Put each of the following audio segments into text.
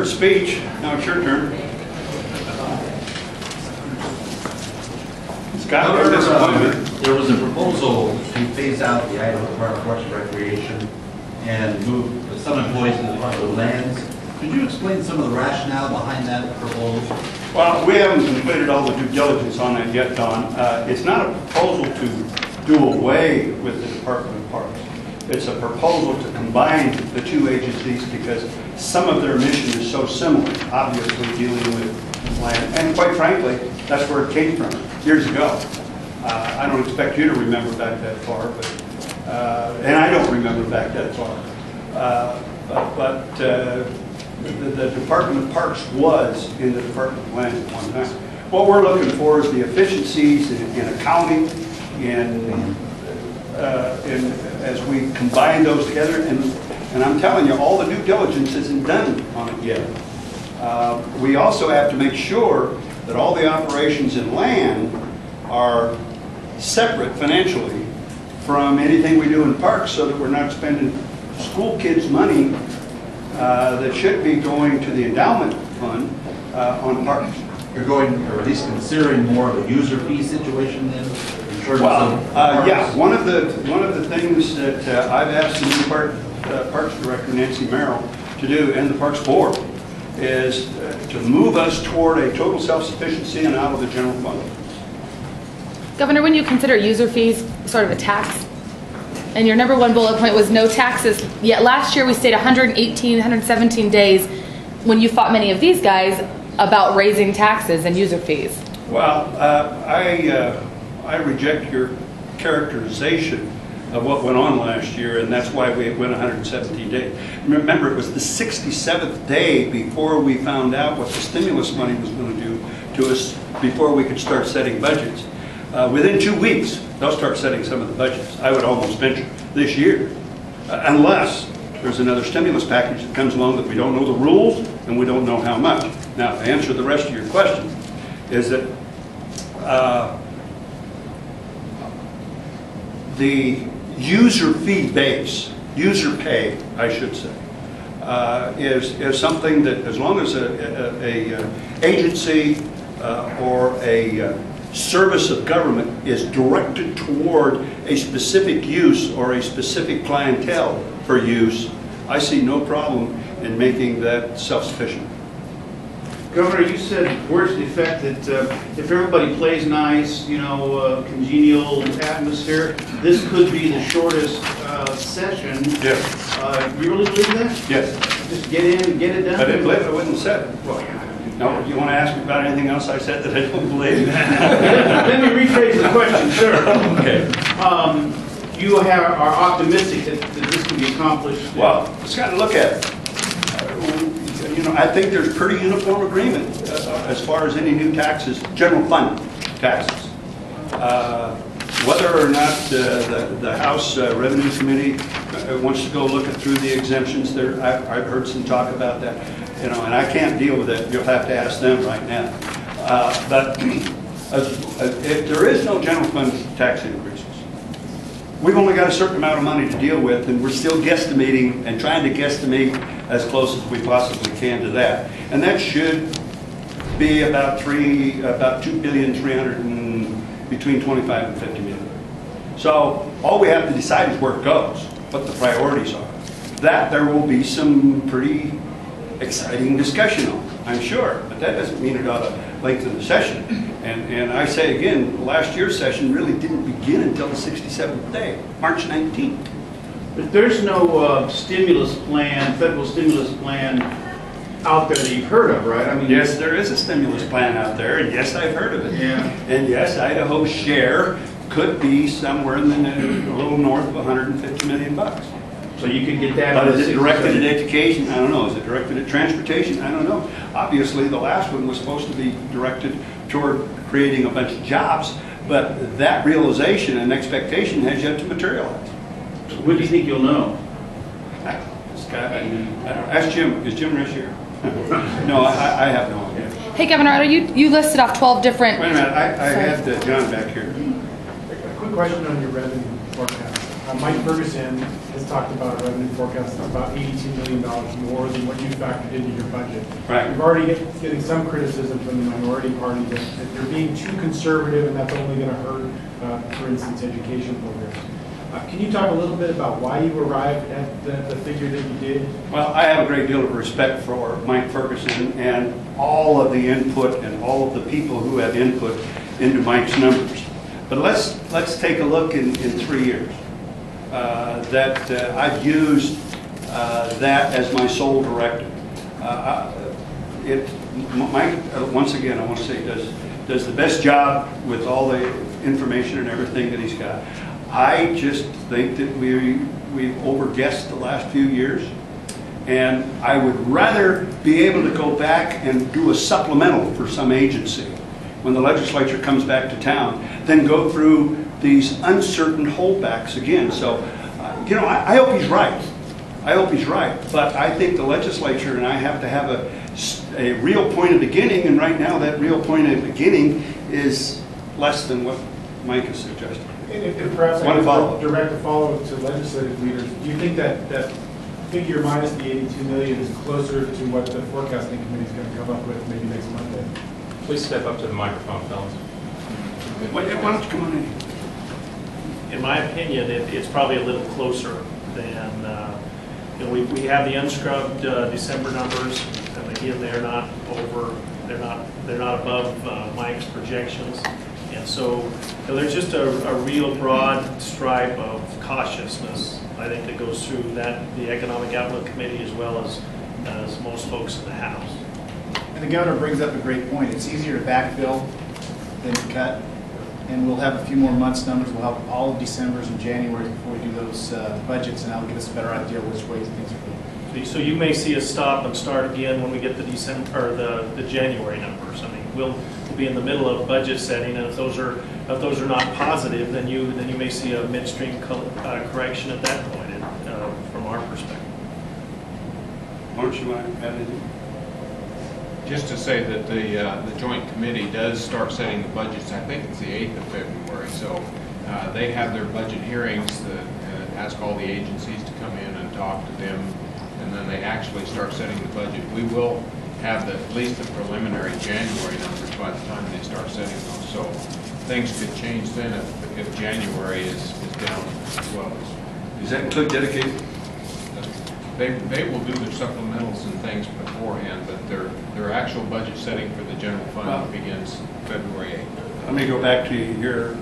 for speech. Now it's your turn. Scott, your disappointment. There was a proposal to phase out the Idaho Department of Parks and Recreation and move some employees to the Department of Lands. Could you explain some of the rationale behind that proposal? Well, we haven't completed all the due diligence on that yet, Don. It's not a proposal to do away with the Department of Parks. It's a proposal to combine the two agencies because some of their mission is so similar, obviously dealing with land. And quite frankly, that's where it came from years ago. I don't expect you to remember back that far, but and I don't remember back that far. The Department of Parks was in the Department of Land at one time. What we're looking for is the efficiencies in accounting, as we combine those together. And I'm telling you, all the due diligence isn't done on it yet. We also have to make sure that all the operations in land are separate financially from anything we do in parks, so that we're not spending school kids' money that should be going to the endowment fund on parks. You're going, or at least considering more of a user fee situation then? Well, yeah. One of the things that I've asked the new Parks Director Nancy Merrill to do, and the Parks Board, is to move us toward a total self-sufficiency and out of the general fund. Governor, when you consider user fees sort of a tax, and your number one bullet point was no taxes, yet last year we stayed 118, 117 days when you fought many of these guys about raising taxes and user fees. Well, I reject your characterization of what went on last year, and that's why we went 117 days. Remember, it was the 67th day before we found out what the stimulus money was going to do to us before we could start setting budgets. Within 2 weeks, they'll start setting some of the budgets, I would almost venture, this year. Unless there's another stimulus package that comes along that we don't know the rules and we don't know how much. Now, to answer the rest of your question, is that the user fee base, user pay, I should say, is something that, as long as a agency or a service of government is directed toward a specific use or a specific clientele for use, I see no problem in making that self-sufficient. Governor, you said words to the effect that if everybody plays nice, you know, congenial atmosphere, this could be the shortest session. Yes. You really believe that? Yes. Just get in and get it done? I didn't believe it, I wouldn't have said it. Well, no, you want to ask me about anything else I said that I don't believe? Let me rephrase the question, sir. Okay. You are optimistic that this can be accomplished? Well, let's kind of look at it. You know, I think there's pretty uniform agreement as far as any new taxes, general fund taxes. Whether or not the House Revenue Committee wants to go look through the exemptions, there, I've heard some talk about that. You know, and I can't deal with it. You'll have to ask them right now. But if there is no general fund tax increases, we've only got a certain amount of money to deal with, and we're still guesstimating and trying to guesstimate as close as we possibly can to that. And that should be about $2 billion, between 25 and 50 million. So all we have to decide is where it goes, what the priorities are. That there will be some pretty exciting discussion on, I'm sure, but that doesn't mean it ought to lengthen the session. And I say again, last year's session really didn't begin until the 67th day, March 19th. But there's no stimulus plan, federal stimulus plan out there that you've heard of, right? I mean, yes, there is a stimulus plan out there, and yes, I've heard of it. Yeah. And yes, Idaho's share could be somewhere in a little north of 150 million bucks. So you could get that. But is it directed at education? I don't know. Is it directed at transportation? I don't know. Obviously, the last one was supposed to be directed toward creating a bunch of jobs, but that realization and expectation has yet to materialize. So when do you think you'll know? Ask Jim. Is Jim right here? No, I have no idea. Hey, Governor, you listed off 12 different... Wait a minute. I had John back here. A quick question on your revenue forecast. Mike Ferguson has has talked about a revenue forecast of about $82 million more than what you factored into your budget. Right. You've already getting some criticism from the minority party that they're being too conservative and that's only going to hurt, for instance, education programs. Can you talk a little bit about why you arrived at the figure that you did? Well, I have a great deal of respect for Mike Ferguson and all of the input and all of the people who have input into Mike's numbers. But let's take a look in 3 years. I've used that as my sole directive. Mike, once again, I want to say, does the best job with all the information and everything that he's got. I just think that we've overguessed the last few years, and I would rather be able to go back and do a supplemental for some agency when the legislature comes back to town than go through these uncertain holdbacks again. So, I hope he's right. I hope he's right, but I think the legislature and I have to have a real point of beginning, and right now that real point of beginning is less than what Mike is suggesting. If perhaps I could direct a follow-up to legislative leaders, do you think that figure minus the $82 million is closer to what the forecasting committee is going to come up with maybe next Monday? Please step up to the microphone, fellas. Why don't you come on in? In my opinion, it's probably a little closer than, we have the unscrubbed December numbers, and again, they're not above Mike's projections. And so there's just a real broad stripe of cautiousness, I think, that goes through the Economic Outlook Committee as well as most folks in the House. And the governor brings up a great point. It's easier to backfill than to cut. And we'll have a few more months' numbers. We'll have all of December's and January's before we do those budgets, and that'll give us a better idea of which ways things are going. So you may see us stop and start again when we get the December or the January numbers. I mean, we'll be in the middle of budget setting, and if those are not positive, then you may see a midstream correction at that point from our perspective. Why don't you add anything? Just to say that the joint committee does start setting the budgets, I think it's the 8th of February, so they have their budget hearings that ask all the agencies to come in and talk to them, and then they actually start setting the budget. We will have at least the preliminary January numbers by the time they start setting those, so things could change then if January is down as well. Does that include dedicated? They will do their supplementals and things beforehand, but their actual budget setting for the general fund begins February 8th. Let me go back to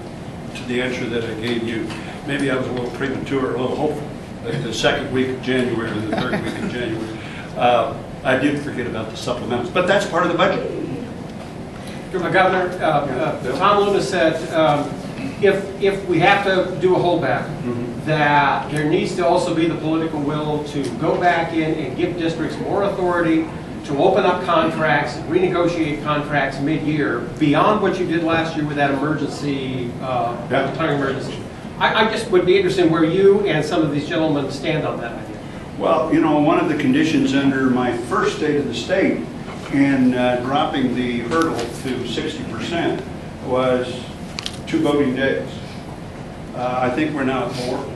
the answer that I gave you. Maybe I was a little premature, a little hopeful. The second week of January or the third week of January. I did forget about the supplementals, but that's part of the budget. Governor, Tom Luna said if we have to do a holdback, that there needs to also be the political will to go back in and give districts more authority to open up contracts, renegotiate contracts mid-year beyond what you did last year with that emergency, declaring emergency. I just would be interested in where you and some of these gentlemen stand on that idea. Well, one of the conditions under my first state of the state in dropping the hurdle to 60% was 2 voting days. I think we're now at 4.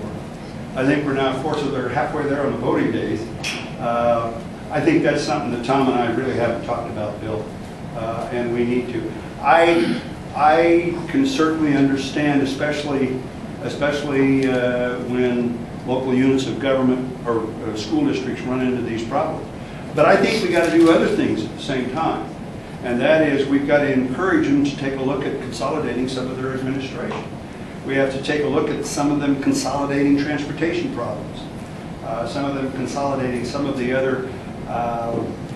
I think we're now at 4, so they're halfway there on the voting days. I think that's something that Tom and I really haven't talked about, Bill, and we need to. I can certainly understand, especially when local units of government or school districts run into these problems. But I think we got to do other things at the same time, and that is we've got to encourage them to take a look at consolidating some of their administration. We have to take a look at some of them consolidating transportation problems, some of them consolidating some of the other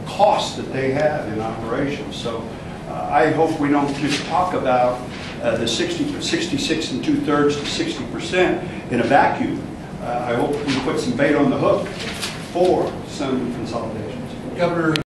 costs that they have in operations. So I hope we don't just talk about the 66 2/3 to 60% in a vacuum. I hope we put some bait on the hook for some consolidations. Governor,